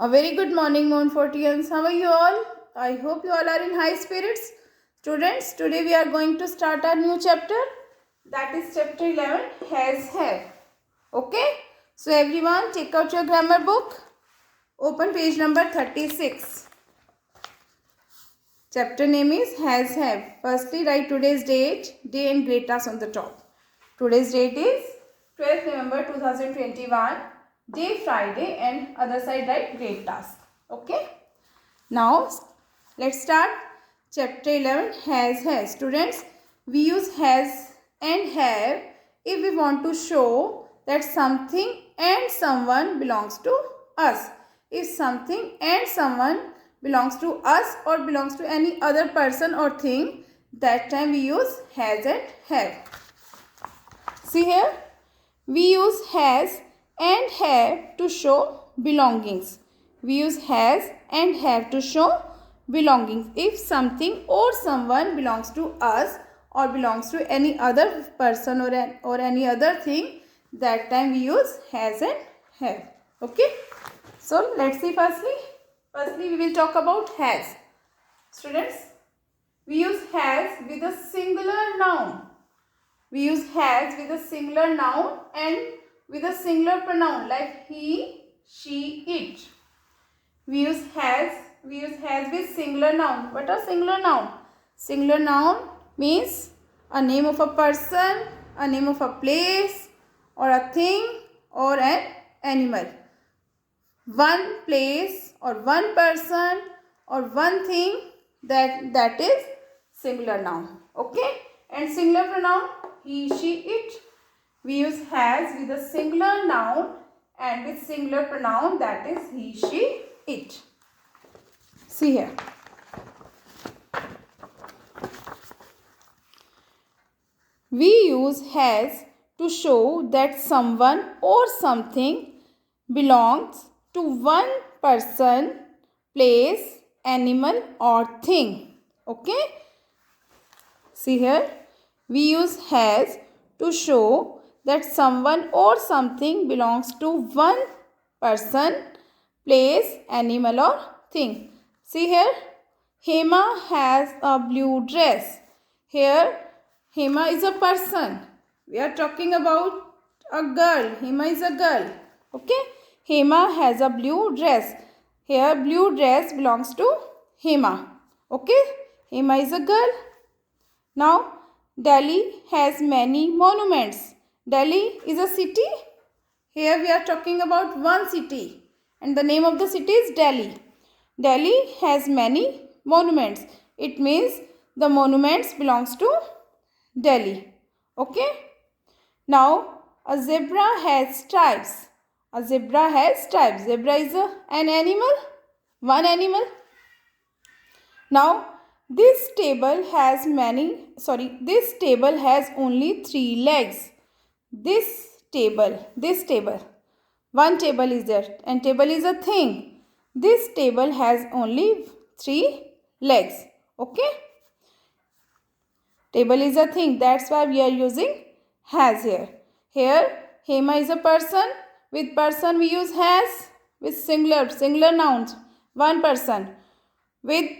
A very good morning, Montfortians. How are you all? I hope you all are in high spirits. Students, today we are going to start our new chapter. That is chapter 11, has, have. Okay? So everyone, take out your grammar book. Open page number 36. Chapter name is has, have. Firstly, write today's date, day and grade task on the top. Today's date is 12th November 2021. Day Friday, and other side write grade task. Okay. Now let's start chapter 11, has. Students, we use has and have if we want to show that something and someone belongs to us. If something and someone belongs to us or belongs to any other person or thing, that time we use has and have. See here, we use has and have to show belongings. We use has and have to show belongings. If something or someone belongs to us or belongs to any other person or any other thing, that time we use has and have. Okay. So let's see firstly. Firstly, we will talk about has. Students, we use has with a singular noun. We use has with a singular noun and with a singular pronoun like he, she, it. We use has with singular noun. What are singular noun? Singular noun means a name of a person, a name of a place, or a thing, or an animal. One place or one person or one thing, that is singular noun. Okay? And singular pronoun he, she, it. We use has with a singular noun and with singular pronoun, that is he, she, it. See here. We use has to show that someone or something belongs to one person, place, animal or thing. Okay? See here. We use has to show that someone or something belongs to one person, place, animal or thing. See here, Hema has a blue dress. Here, Hema is a person. We are talking about a girl. Hema is a girl. Okay, Hema has a blue dress. Here, blue dress belongs to Hema. Okay, Hema is a girl. Now, Delhi has many monuments. Delhi is a city. Here we are talking about one city and the name of the city is Delhi. Delhi has many monuments. It means the monuments belongs to Delhi. Okay. Now, a zebra has stripes. A zebra has stripes. Zebra is an animal. One animal. Now, this table has only 3 legs. This table. One table is there and table is a thing. This table has only 3 legs. Okay. Table is a thing. That's why we are using has here. Here, Hema is a person. With person we use has. With singular nouns. One person. With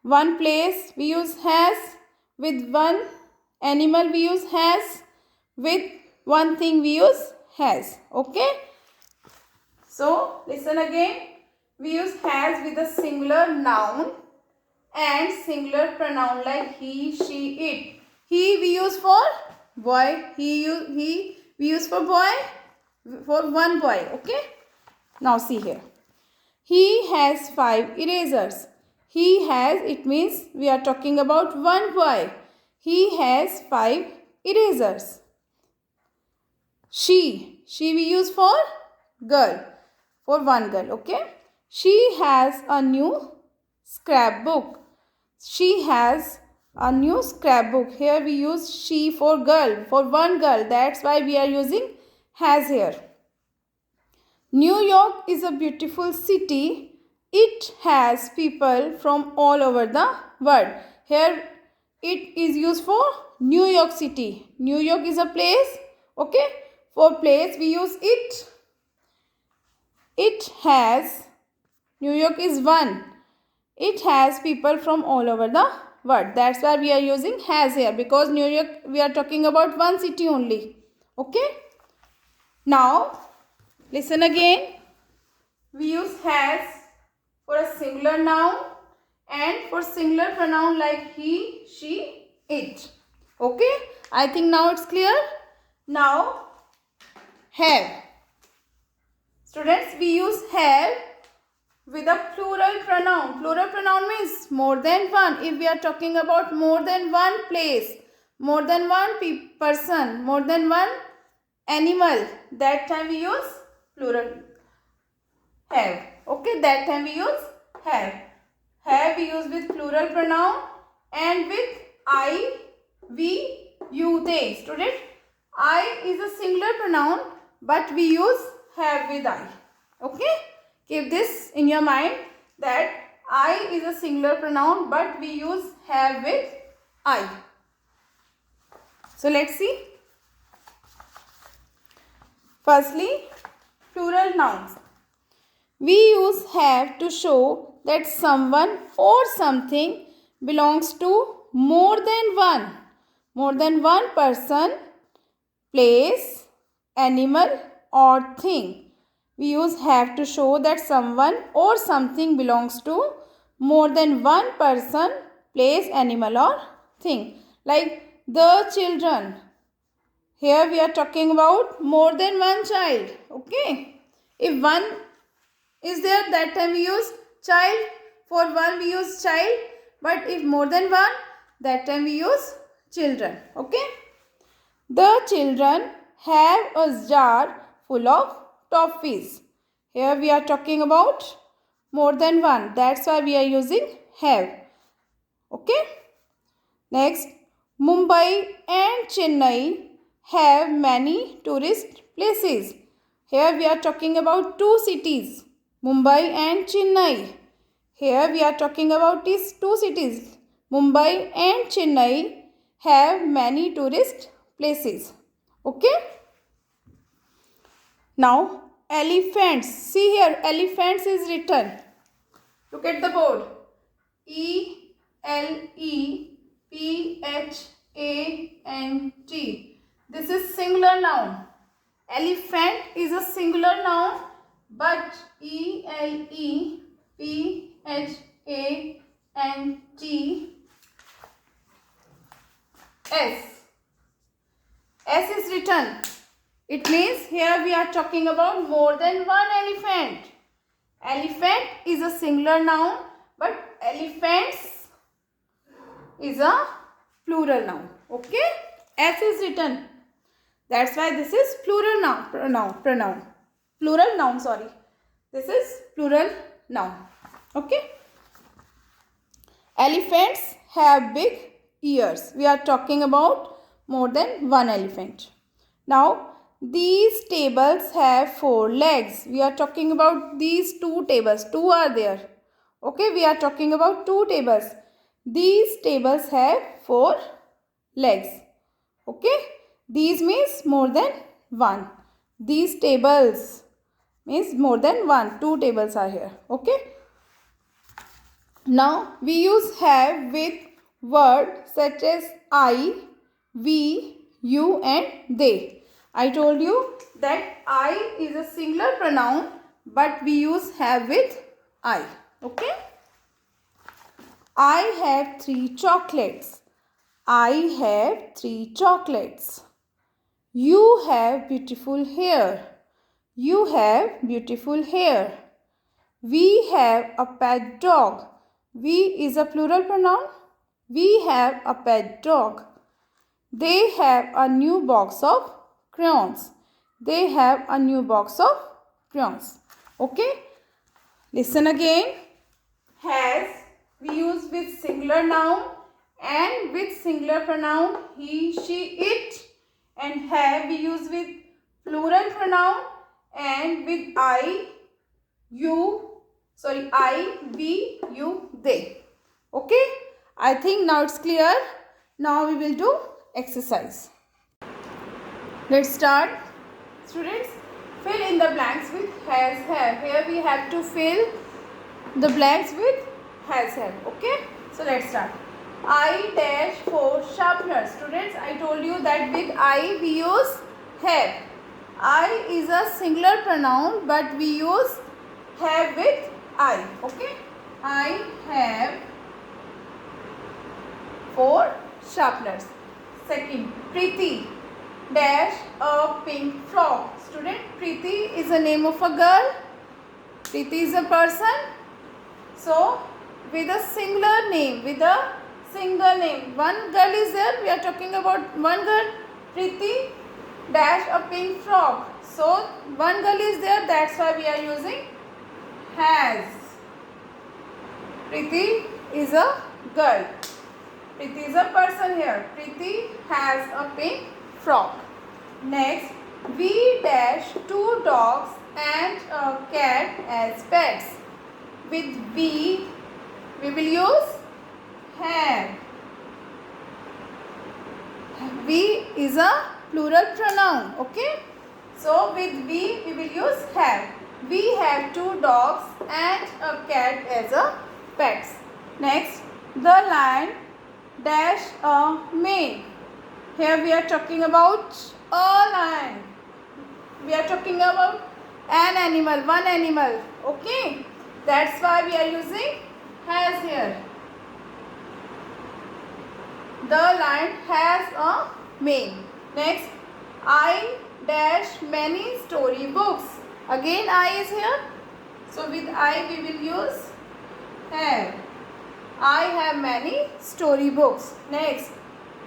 one place we use has. With one animal we use has. With one thing we use has. Okay. So listen again. We use has with a singular noun and singular pronoun like he, she, it. He we use for boy. We use for boy. For one boy. Okay. Now see here. He has 5 erasers. He has, it means we are talking about one boy. He has 5 erasers. She we use for girl. For one girl. Okay. She has a new scrapbook. She has a new scrapbook. Here we use she for girl. For one girl. That's why we are using has here. New York is a beautiful city. It has people from all over the world. Here it is used for New York City. New York is a place. Okay. For place we use it. It has New York is one. It has people from all over the world. That's why we are using has here, because New York, we are talking about one city only. Okay. Now, listen again. We use has for a singular noun and for singular pronoun like he, she, it. Okay. I think now it's clear. Now, have. Students, we use have with a plural pronoun. Plural pronoun means more than one. If we are talking about more than one place, more than one person, more than one animal, that time we use plural have. Okay, that time we use have. Have we use with plural pronoun and with I, we, you, they. Student, I is a singular pronoun, but we use have with I. Okay. Keep this in your mind that I is a singular pronoun, but we use have with I. So let's see. Firstly, plural nouns. We use have to show that someone or something belongs to more than one person, place, animal or thing. We use have to show that someone or something belongs to more than one person, place, animal or thing. Like the children. Here we are talking about more than one child. Okay. If one is there, that time we use child. For one we use child. But if more than one, that time we use children. Okay. The children have a jar full of toffees. Here we are talking about more than one. That's why we are using have. Okay. Next, Mumbai and Chennai have many tourist places. Here we are talking about two cities, Mumbai and Chennai. Here we are talking about these two cities, Mumbai and Chennai have many tourist places. Okay. Now, elephants. See here, elephants is written. Look at the board. E-L-E-P-H-A-N-T. This is singular noun. Elephant is a singular noun, but E-L-E-P-H-A-N-T. S is written. It means here we are talking about more than one elephant. Elephant is a singular noun, but elephants is a plural noun. Okay. S is written. That's why this is plural noun. Plural noun, sorry. This is plural noun. Okay. Elephants have big ears. We are talking about more than one elephant. Now, these tables have 4 legs. We are talking about these 2 tables. 2 are there. Okay, we are talking about 2 tables. These tables have 4 legs. Okay, these means more than one. These tables means more than one. 2 tables are here. Okay. Now, we use have with words such as I, we, you and they. I told you that I is a singular pronoun, but we use have with I. Okay. I have 3 chocolates. I have 3 chocolates. You have beautiful hair. You have beautiful hair. We have a pet dog. We is a plural pronoun. We have a pet dog. They have a new box of crayons. They have a new box of crayons. Okay. Listen again. Has we use with singular noun and with singular pronoun he, she, it. And have we use with plural pronoun and with I, we, you, they. Okay. I think now it's clear. Now we will do exercise. Let's start. Students, fill in the blanks with has, have. Here we have to fill the blanks with has have. Okay, so let's start. I dash for sharpeners. Students, I told you that with I we use have. I is a singular pronoun, but we use have with I. Okay, I have 4 sharpeners. Second, Preeti dash a pink frock. Student, Preeti is the name of a girl. Preeti is a person. So, with a singular name, with a single name, one girl is there. We are talking about one girl. Preeti dash a pink frock. So, one girl is there. That's why we are using has. Preeti is a girl. Preeti is a person here. Preeti has a pink frock. Next, we dash 2 dogs and a cat as pets. With we will use have. We is a plural pronoun. Okay. So, with we will use have. We have 2 dogs and a cat as a pets. Next, the lion dash a mane. Here we are talking about a lion. We are talking about an animal, one animal. Okay, that's why we are using has here. The lion has a mane. Next, I dash many story books. Again I is here. So with I we will use have. I have many story books. Next,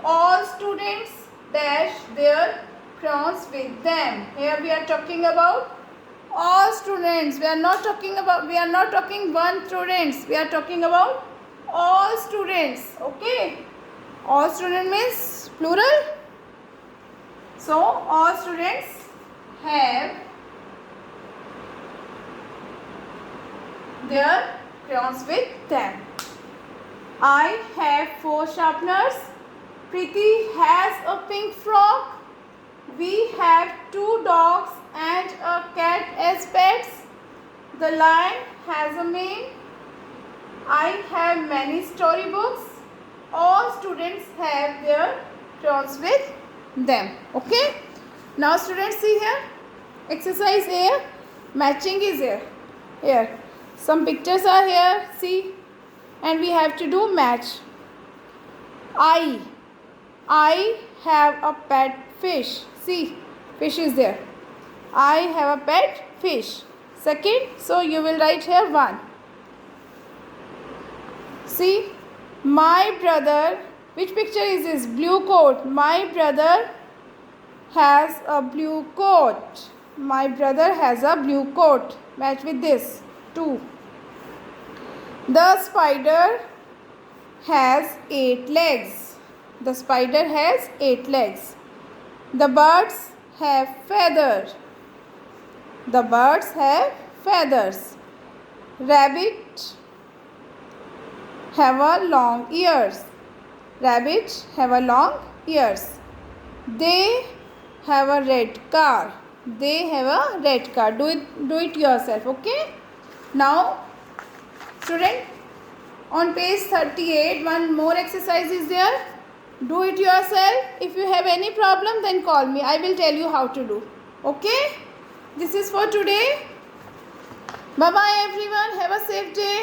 all students dash their crayons with them. Here we are talking about all students. We are not talking one students. We are talking about all students. Okay. All students means plural. So all students have their crayons with them. I have 4 sharpeners. Preeti has a pink frock. We have 2 dogs and a cat as pets. The lion has a mane. I have many storybooks. All students have their crayons with them. Okay. Now students, see here. Exercise A. Matching is here. Here. Some pictures are here. See. And we have to do match. I have a pet fish. See, fish is there. I have a pet fish. Second, so you will write here 1. See, my brother, which picture is this? Blue coat. My brother has a blue coat. My brother has a blue coat. Match with this. 2. The spider has 8 legs. The spider has 8 legs. The birds have feathers. The birds have feathers. Rabbit have a long ears. Rabbits have a long ears. They have a red car. They have a red car. Do it yourself. Okay. Now, student, on page 38, one more exercise is there. Do it yourself. If you have any problem, then call me. I will tell you how to do. Okay? This is for today. Bye-bye everyone. Have a safe day.